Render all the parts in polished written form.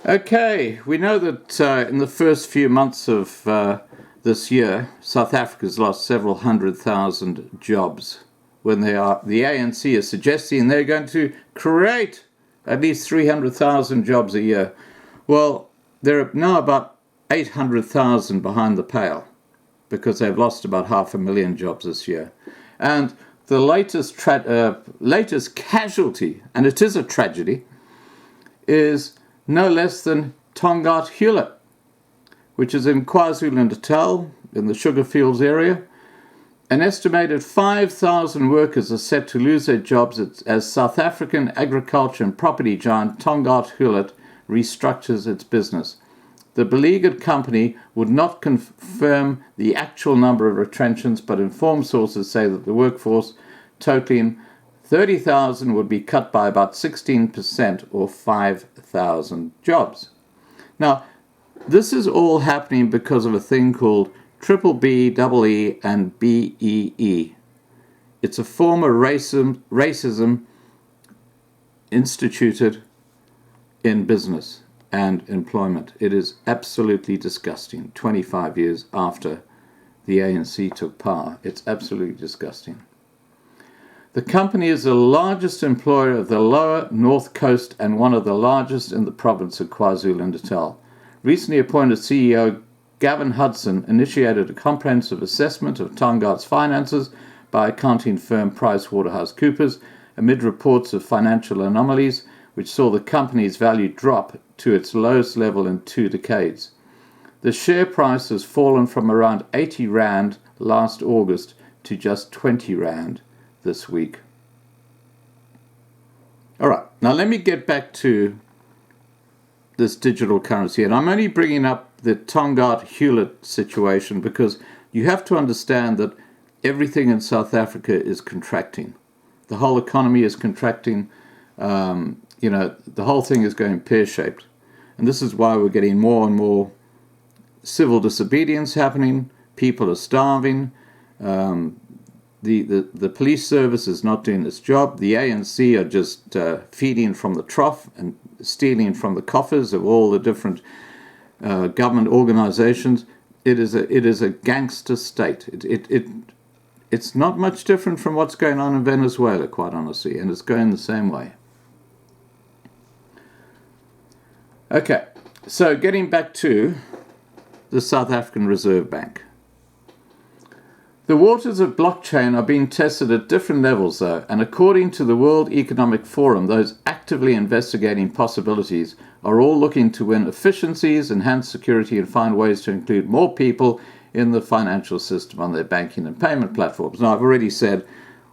Okay, we know that in the first few months of this year, South Africa's lost several 100,000 jobs. When the ANC is suggesting they're going to create at least 300,000 jobs a year. Well, there are now about 800,000 behind the pale because they've lost about 500,000 jobs this year. And the latest casualty, and it is a tragedy, is no less than Tongaat Hulett, which is in KwaZulu-Natal, in the sugar fields area. An estimated 5,000 workers are set to lose their jobs as South African agriculture and property giant Tongaat Hulett restructures its business. The beleaguered company would not confirm the actual number of retrenchments, but informed sources say that the workforce, totaling 30,000, would be cut by about 16% or 5,000 jobs. Now, this is all happening because of a thing called BBEE and BEE. It's a form of racism instituted in business and employment. It is absolutely disgusting. 25 years after the ANC took power, it's absolutely disgusting. The company is the largest employer of the lower North Coast and one of the largest in the province of KwaZulu-Natal. Recently appointed CEO Gavin Hudson initiated a comprehensive assessment of Tongaat's finances by accounting firm PricewaterhouseCoopers amid reports of financial anomalies, which saw the company's value drop to its lowest level in 2 decades. The share price has fallen from around 80 Rand last August to just 20 Rand this week. All right, now let me get back to this digital currency. And I'm only bringing up the Tongaat Hulett situation because you have to understand that everything in South Africa is contracting. The whole economy is contracting. The whole thing is going pear-shaped. And this is why we're getting more and more civil disobedience happening. People are starving. The police service is not doing its job. The ANC are just feeding from the trough and stealing from the coffers of all the different government organizations. It is a gangster state. It's not much different from what's going on in Venezuela, quite honestly, and it's going the same way. Okay, so getting back to the South African Reserve Bank. The waters of blockchain are being tested at different levels, though, and according to the World Economic Forum, those actively investigating possibilities are all looking to win efficiencies, enhance security, and find ways to include more people in the financial system on their banking and payment platforms. Now, I've already said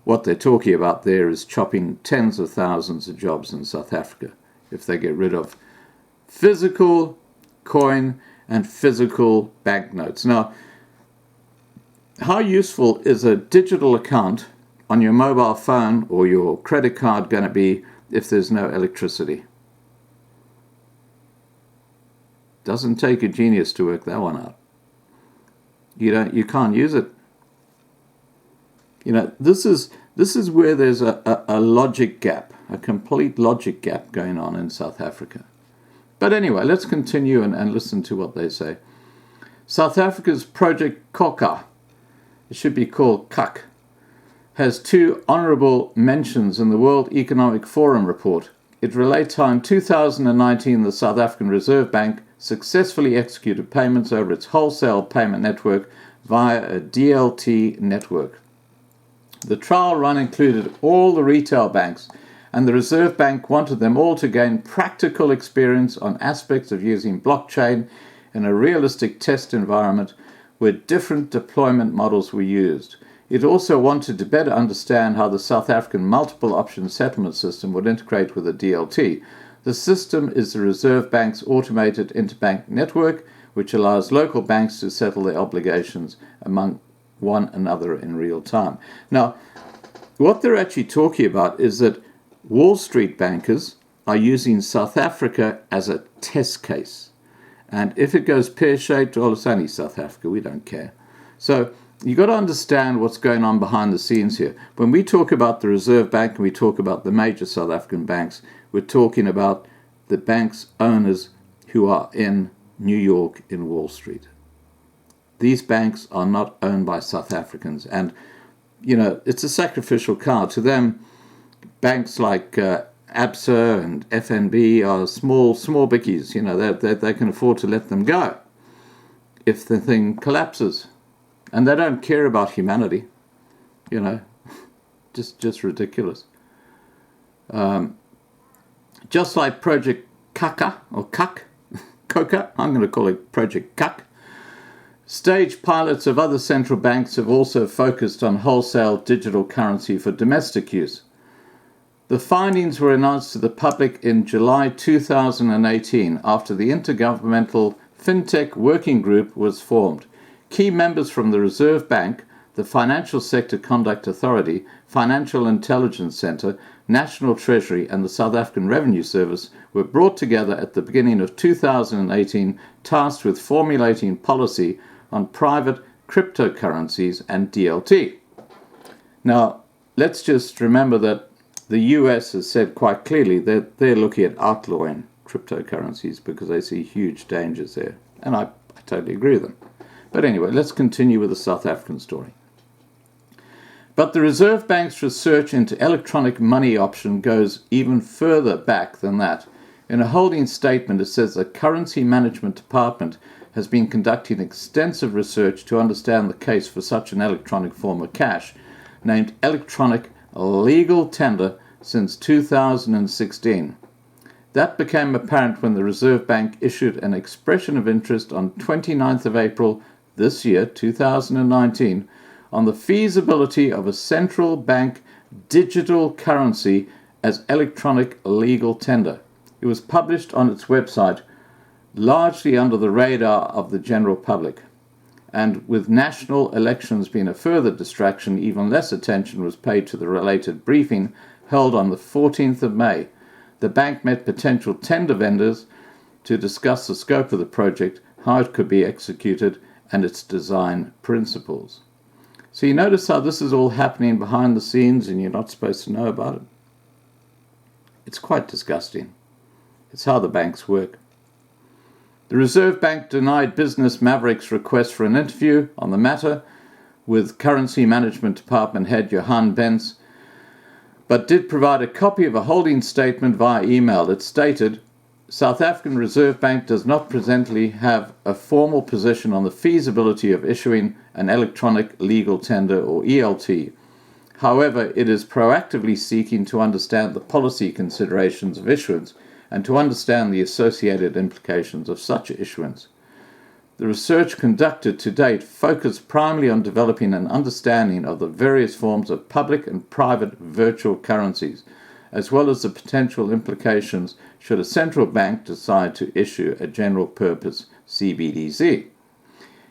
what they're talking about there is chopping tens of thousands of jobs in South Africa if they get rid of physical coin and physical banknotes. Now, how useful is a digital account on your mobile phone or your credit card going to be if there's no electricity? Doesn't take a genius to work that one out. You can't use it. This is where there's a logic gap, a complete logic gap going on in South Africa. But anyway, let's continue and listen to what they say. South Africa's Project Khokha, it should be called KAK, has 2 honourable mentions in the World Economic Forum report. It relates how in 2019 the South African Reserve Bank successfully executed payments over its wholesale payment network via a DLT network. The trial run included all the retail banks, and the Reserve Bank wanted them all to gain practical experience on aspects of using blockchain in a realistic test environment where different deployment models were used. It also wanted to better understand how the South African multiple option settlement system would integrate with the DLT. The system is the Reserve Bank's automated interbank network, which allows local banks to settle their obligations among one another in real time. Now, what they're actually talking about is that Wall Street bankers are using South Africa as a test case. And if it goes pear-shaped, well, it's only South Africa. We don't care. So you've got to understand what's going on behind the scenes here. When we talk about the Reserve Bank and we talk about the major South African banks, we're talking about the bank's owners who are in New York in Wall Street. These banks are not owned by South Africans. And, it's a sacrificial cow. To them, banks like ABSA and FNB are small bickies. They can afford to let them go if the thing collapses. And they don't care about humanity. Just ridiculous. Just like Project Kaka, or Coca, I'm going to call it Project Cuck. Stage pilots of other central banks have also focused on wholesale digital currency for domestic use. The findings were announced to the public in July 2018 after the Intergovernmental FinTech Working Group was formed. Key members from the Reserve Bank, the Financial Sector Conduct Authority, Financial Intelligence Centre, National Treasury and the South African Revenue Service were brought together at the beginning of 2018, tasked with formulating policy on private cryptocurrencies and DLT. Now, let's just remember that the US has said quite clearly that they're looking at outlawing cryptocurrencies because they see huge dangers there. And I totally agree with them. But anyway, let's continue with the South African story. But the Reserve Bank's research into electronic money option goes even further back than that. In a holding statement, it says the Currency Management Department has been conducting extensive research to understand the case for such an electronic form of cash, named electronic legal tender, since 2016. That became apparent when the Reserve Bank issued an expression of interest on 29th of April this year, 2019, on the feasibility of a central bank digital currency as electronic legal tender. It was published on its website, largely under the radar of the general public. And with national elections being a further distraction, even less attention was paid to the related briefing held on the 14th of May. The bank met potential tender vendors to discuss the scope of the project, how it could be executed, and its design principles. So you notice how this is all happening behind the scenes and you're not supposed to know about it? It's quite disgusting. It's how the banks work. The Reserve Bank denied Business Maverick's request for an interview on the matter with Currency Management Department head Johan Benz, but did provide a copy of a holding statement via email. It stated, South African Reserve Bank does not presently have a formal position on the feasibility of issuing an electronic legal tender or ELT. However, it is proactively seeking to understand the policy considerations of issuance and to understand the associated implications of such issuance. The research conducted to date focused primarily on developing an understanding of the various forms of public and private virtual currencies, as well as the potential implications should a central bank decide to issue a general-purpose CBDC.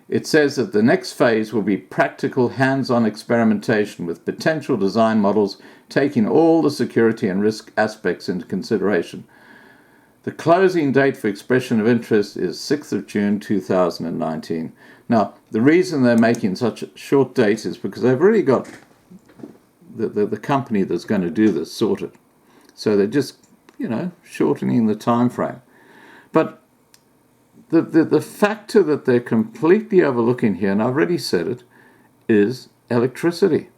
It says that the next phase will be practical hands-on experimentation with potential design models taking all the security and risk aspects into consideration. The closing date for expression of interest is 6th of June 2019. Now, the reason they're making such a short date is because they've already got the company that's going to do this sorted. So they're just, shortening the time frame. But the factor that they're completely overlooking here, and I've already said it, is electricity.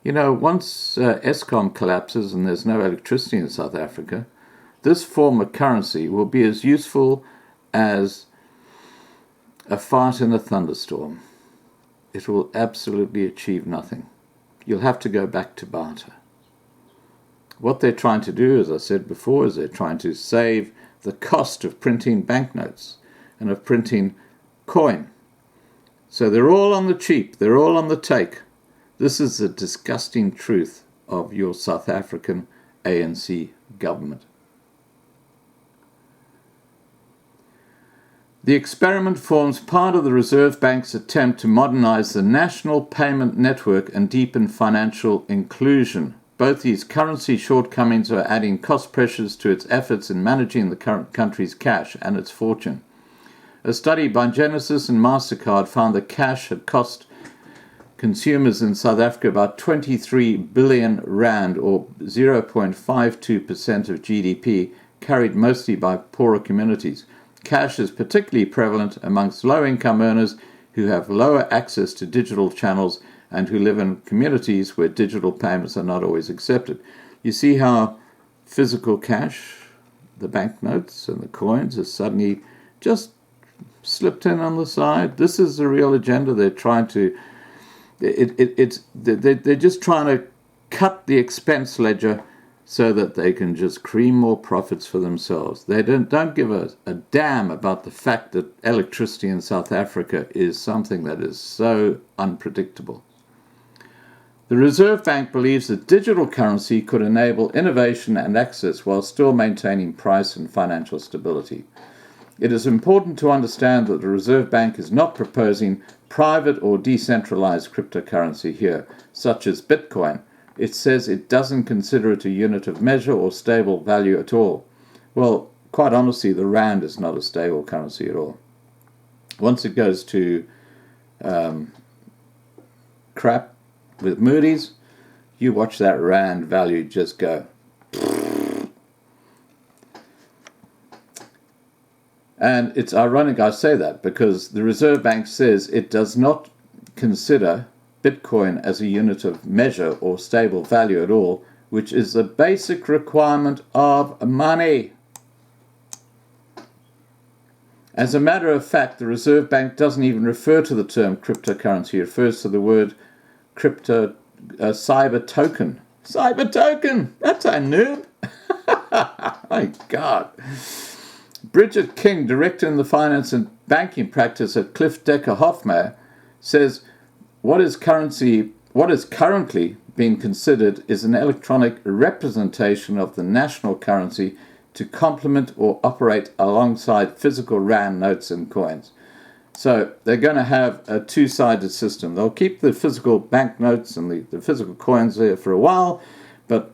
Once Eskom collapses and there's no electricity in South Africa, this form of currency will be as useful as a fart in a thunderstorm. It will absolutely achieve nothing. You'll have to go back to barter. What they're trying to do, as I said before, is they're trying to save the cost of printing banknotes and of printing coin. So they're all on the cheap, they're all on the take. This is the disgusting truth of your South African ANC government. The experiment forms part of the Reserve Bank's attempt to modernize the national payment network and deepen financial inclusion. Both these currency shortcomings are adding cost pressures to its efforts in managing the current country's cash and its fortune. A study by Genesis and MasterCard found that cash had cost consumers in South Africa about 23 billion rand, or 0.52% of GDP, carried mostly by poorer communities. Cash is particularly prevalent amongst low-income earners who have lower access to digital channels and who live in communities where digital payments are not always accepted. You see how physical cash, the banknotes and the coins, has suddenly just slipped in on the side. This is the real agenda. They're trying to, they're just trying to cut the expense ledger so that they can just cream more profits for themselves. They don't give a damn about the fact that electricity in South Africa is something that is so unpredictable. The Reserve Bank believes that digital currency could enable innovation and access while still maintaining price and financial stability. It is important to understand that the Reserve Bank is not proposing private or decentralized cryptocurrency here, such as Bitcoin. It says it doesn't consider it a unit of measure or stable value at all. Well, quite honestly, the rand is not a stable currency at all. Once it goes to crap with Moody's, you watch that rand value just go. And it's ironic I say that because the Reserve Bank says it does not consider Bitcoin as a unit of measure or stable value at all, which is the basic requirement of money. As a matter of fact, the Reserve Bank doesn't even refer to the term cryptocurrency. It refers to the word cyber token. Cyber token! That's a noob! My God. Bridget King, director in the finance and banking practice at Cliff Decker Hofmeyr, says what is currently being considered is an electronic representation of the national currency to complement or operate alongside physical rand notes and coins. So they're going to have a two-sided system. They'll keep the physical banknotes and the physical coins there for a while, but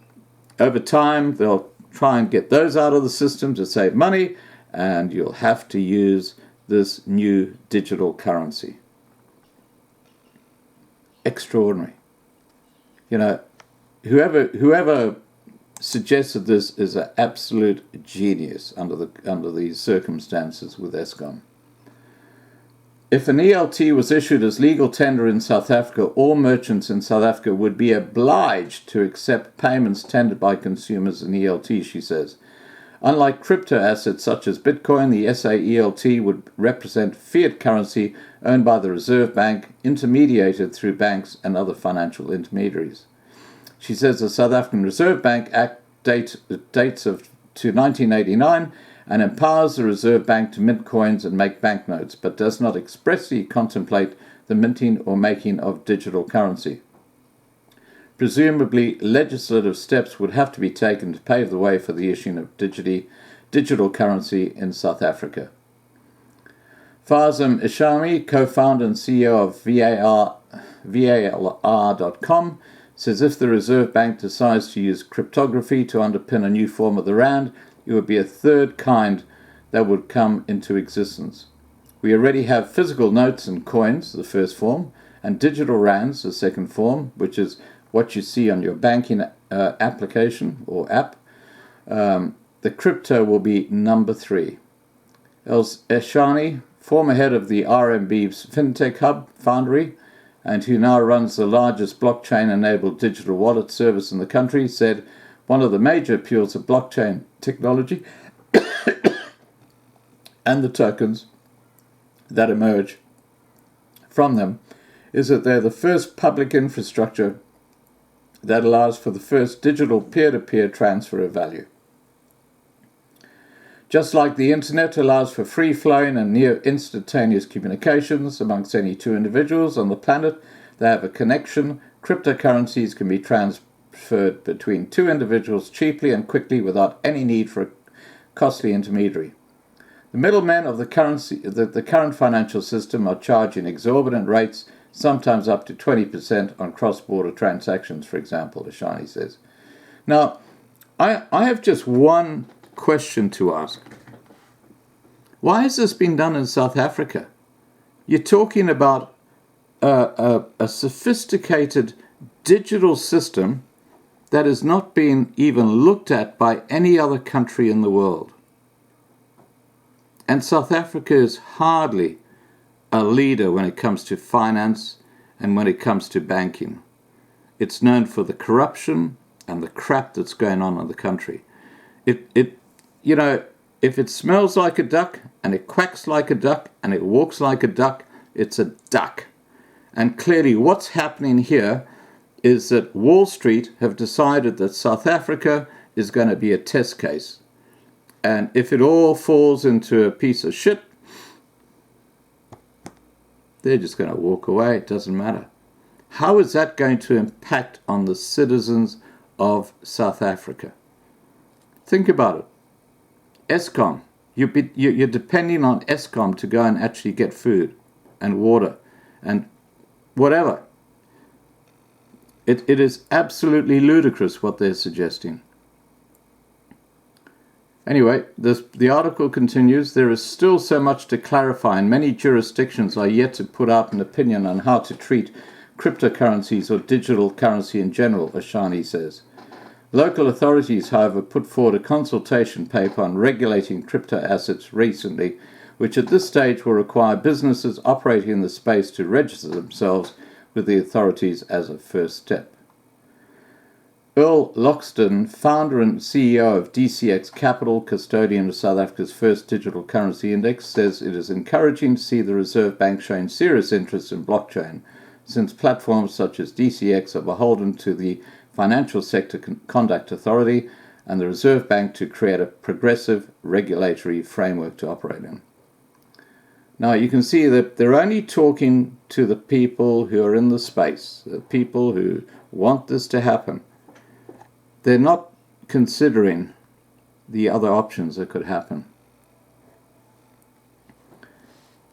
over time they'll try and get those out of the system to save money, and you'll have to use this new digital currency. Extraordinary. You know, whoever suggested this is an absolute genius under these circumstances with Eskom. If an ELT was issued as legal tender in South Africa, all merchants in South Africa would be obliged to accept payments tendered by consumers in ELT, she says. Unlike crypto assets such as Bitcoin, the SA ELT would represent fiat currency owned by the Reserve Bank, intermediated through banks and other financial intermediaries. She says the South African Reserve Bank Act dates to 1989 and empowers the Reserve Bank to mint coins and make banknotes, but does not expressly contemplate the minting or making of digital currency. Presumably, legislative steps would have to be taken to pave the way for the issuing of digital currency in South Africa. Fazem Ishami, co-founder and CEO of VALR.com, says if the Reserve Bank decides to use cryptography to underpin a new form of the rand, it would be a third kind that would come into existence. We already have physical notes and coins, the first form, and digital rands, the second form, which is what you see on your banking application or app. The crypto will be number 3. Els Eshani, former head of the RMB's FinTech Hub, Foundry, and who now runs the largest blockchain-enabled digital wallet service in the country, said one of the major appeals of blockchain technology and the tokens that emerge from them is that they're the first public infrastructure that allows for the first digital peer-to-peer transfer of value. Just like the internet allows for free-flowing and near-instantaneous communications amongst any two individuals on the planet that have a connection, cryptocurrencies can be transferred between two individuals cheaply and quickly without any need for a costly intermediary. The middlemen of the current financial system are charging exorbitant rates, sometimes up to 20% on cross-border transactions, for example, Ashani says. Now, I have just one question to ask. Why has this been done in South Africa? You're talking about a sophisticated digital system that is not being even looked at by any other country in the world. And South Africa is hardly a leader when it comes to finance and when it comes to banking. It's known for the corruption and the crap that's going on in the country. You know, if it smells like a duck and it quacks like a duck and it walks like a duck, it's a duck. And clearly what's happening here is that Wall Street have decided that South Africa is going to be a test case. And if it all falls into a piece of shit, they're just going to walk away. It doesn't matter. How is that going to impact on the citizens of South Africa? Think about it. Eskom, you're depending on Eskom to go and actually get food and water and whatever. It is absolutely ludicrous what they're suggesting. Anyway, the article continues. There is still so much to clarify, and many jurisdictions are yet to put out an opinion on how to treat cryptocurrencies or digital currency in general, Ashani says. Local authorities, however, put forward a consultation paper on regulating crypto assets recently, which at this stage will require businesses operating in the space to register themselves with the authorities as a first step. Earl Loxton, founder and CEO of DCX Capital, custodian of South Africa's first digital currency index, says it is encouraging to see the Reserve Bank showing serious interest in blockchain, since platforms such as DCX are beholden to the Financial Sector Conduct Authority and the Reserve Bank to create a progressive regulatory framework to operate in. Now you can see that they're only talking to the people who are in the space, the people who want this to happen. They're not considering the other options that could happen.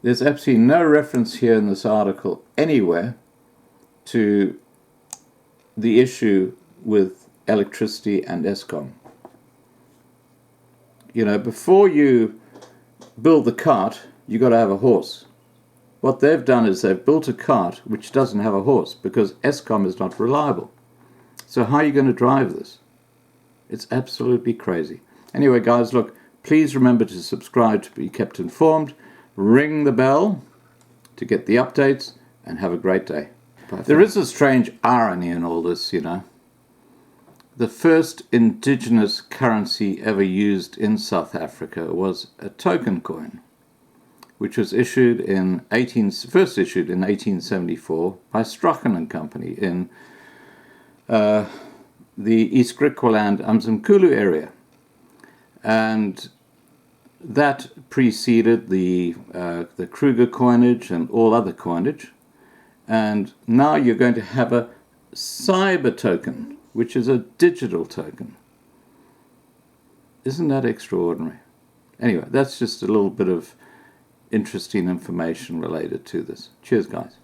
There's absolutely no reference here in this article anywhere to the issue with electricity and Eskom. You know, before you build the cart, you've got to have a horse. What they've done is they've built a cart which doesn't have a horse because Eskom is not reliable. So how are you going to drive this? It's absolutely crazy. Anyway, guys, look, please remember to subscribe to be kept informed. Ring the bell to get the updates and have a great day. Bye. There is a strange irony in all this, you know. The first indigenous currency ever used in South Africa was a token coin, which was first issued in 1874 by Strachan and Company in the East Griqualand, Umzimkulu area. And that preceded the Kruger coinage and all other coinage. And now you're going to have a cyber token, which is a digital token. Isn't that extraordinary? Anyway, that's just a little bit of interesting information related to this. Cheers, guys.